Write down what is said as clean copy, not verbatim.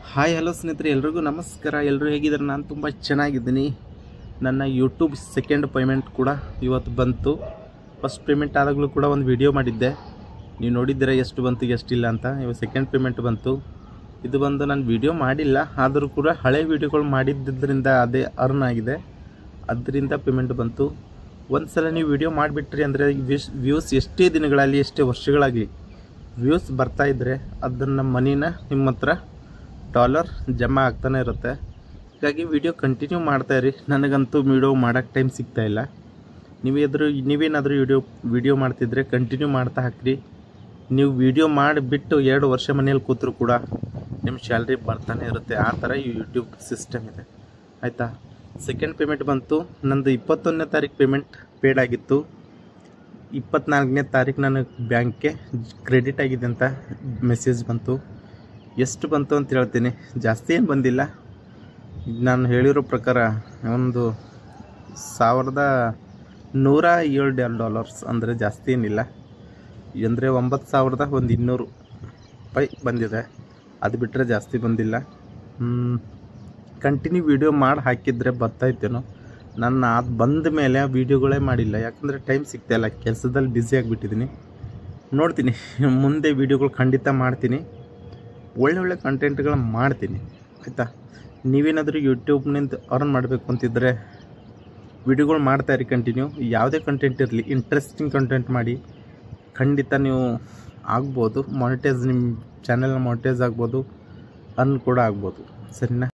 Hi hello ಸ್ನೇಹಿತರೆ, ಎಲ್ರಿಗೂ ನಮಸ್ಕಾರ. ಎಲ್ಲರೂ ಹೇಗಿದ್ದಾರೆ? ನಾನು ತುಂಬ ಚೆನ್ನಾಗಿದ್ದೀನಿ. ನನ್ನ ಯೂಟ್ಯೂಬ್ ಸೆಕೆಂಡ್ ಪೇಮೆಂಟ್ ಕೂಡ ಇವತ್ತು ಬಂತು. ಫಸ್ಟ್ ಪೇಮೆಂಟ್ ಆದಾಗಲೂ ಕೂಡ ಒಂದು ವಿಡಿಯೋ ಮಾಡಿದ್ದೆ, ನೀವು ನೋಡಿದ್ದೀರಾ ಎಷ್ಟು ಬಂತು ಎಷ್ಟಿಲ್ಲ ಅಂತ. ಇವಾಗ ಸೆಕೆಂಡ್ ಪೇಮೆಂಟ್ ಬಂತು. ಇದು ಬಂದು ನಾನು ವಿಡಿಯೋ ಮಾಡಿಲ್ಲ, ಆದರೂ ಕೂಡ ಹಳೆ ವೀಡಿಯೋಗಳು ಮಾಡಿದ್ದರಿಂದ ಅದೇ ಅರ್ನ್ ಆಗಿದೆ, ಅದರಿಂದ ಪೇಮೆಂಟ್ ಬಂತು. ಒಂದು ಸಲ ನೀವು ವಿಡಿಯೋ ಮಾಡಿಬಿಟ್ರಿ ಅಂದರೆ ವ್ಯೂಸ್ ಎಷ್ಟೇ ದಿನಗಳಾಗಲಿ ಎಷ್ಟೇ ವರ್ಷಗಳಾಗಲಿ ವ್ಯೂಸ್ ಬರ್ತಾಯಿದ್ರೆ ಅದನ್ನು ಮನಿನ ನಿಮ್ಮ ಹತ್ರ ಡಾಲರ್ ಜಮಾ ಆಗ್ತಾನೆ ಇರುತ್ತೆ. ಹೀಗಾಗಿ ವಿಡಿಯೋ ಕಂಟಿನ್ಯೂ ಮಾಡ್ತಾಯಿರಿ. ನನಗಂತೂ ವಿಡಿಯೋ ಮಾಡೋಕ್ಕೆ ಟೈಮ್ ಸಿಗ್ತಾಯಿಲ್ಲ. ನೀವೇನಾದರೂ ವಿಡಿಯೋ ಮಾಡ್ತಿದ್ರೆ ಕಂಟಿನ್ಯೂ ಮಾಡ್ತಾ ಹಾಕ್ರಿ. ನೀವು ವಿಡಿಯೋ ಮಾಡಿಬಿಟ್ಟು 2 ವರ್ಷ ಮನೇಲಿ ಕೂತರೂ ಕೂಡ ನಿಮ್ಮ ಸ್ಯಾಲ್ರಿ ಬರ್ತಾನೆ ಇರುತ್ತೆ. ಆ ಥರ ಈ ಯೂಟ್ಯೂಬ್ ಸಿಸ್ಟಮ್ ಇದೆ, ಆಯಿತಾ. ಸೆಕೆಂಡ್ ಪೇಮೆಂಟ್ ಬಂತು. ನಂದು 21ನೇ ತಾರೀಕು ಪೇಮೆಂಟ್ ಪೇಡ್ ಆಗಿತ್ತು. 24ನೇ ತಾರೀಕು ನನಗೆ ಬ್ಯಾಂಕ್ಗೆ ಕ್ರೆಡಿಟ್ ಆಗಿದೆ ಅಂತ ಮೆಸೇಜ್ ಬಂತು. ಎಷ್ಟು ಬಂತು ಅಂತ ಹೇಳ್ತೀನಿ. ಜಾಸ್ತಿ ಏನು ಬಂದಿಲ್ಲ, ನಾನು ಹೇಳಿರೋ ಪ್ರಕಾರ ಒಂದು $1,107 ಅಂದರೆ ಜಾಸ್ತಿ ಏನಿಲ್ಲ. ಅಂದರೆ 9,200 ರೂಪಾಯಿ ಬಂದಿದೆ. ಅದು ಬಿಟ್ಟರೆ ಜಾಸ್ತಿ ಬಂದಿಲ್ಲ. ಕಂಟಿನ್ಯೂ ವಿಡಿಯೋ ಮಾಡಿ ಹಾಕಿದರೆ ಬರ್ತಾಯಿತ್ತೇನೋ. ನಾನು ಅದು ಬಂದ ಮೇಲೆ ವೀಡಿಯೋಗಳೇ ಮಾಡಿಲ್ಲ, ಯಾಕಂದರೆ ಟೈಮ್ ಸಿಗ್ತಾಯಿಲ್ಲ, ಕೆಲಸದಲ್ಲಿ ಬ್ಯುಸಿ ಆಗಿಬಿಟ್ಟಿದ್ದೀನಿ. ನೋಡ್ತೀನಿ, ಮುಂದೆ ವೀಡಿಯೋಗಳು ಖಂಡಿತ ಮಾಡ್ತೀನಿ, ಒಳ್ಳೊಳ್ಳೆ ಕಂಟೆಂಟ್ಗಳು ಮಾಡ್ತೀನಿ, ಆಯಿತಾ. ನೀವೇನಾದರೂ ಯೂಟ್ಯೂಬ್ನಿಂದ ಅರ್ನ್ ಮಾಡಬೇಕು ಅಂತಿದ್ದರೆ ವಿಡಿಯೋಗಳು ಮಾಡ್ತಾಯಿರಿ ಕಂಟಿನ್ಯೂ. ಯಾವುದೇ ಕಂಟೆಂಟ್ ಇರಲಿ, ಇಂಟ್ರೆಸ್ಟಿಂಗ್ ಕಂಟೆಂಟ್ ಮಾಡಿ, ಖಂಡಿತ ನೀವು ಆಗ್ಬೋದು ಮಾನಿಟೈಸ್. ನಿಮ್ಮ ಚಾನೆಲ್ನ ಮಾನಿಟೈಸ್ ಆಗ್ಬೋದು, ಅರ್ನ್ ಕೂಡ ಆಗ್ಬೋದು, ಸರಿನಾ.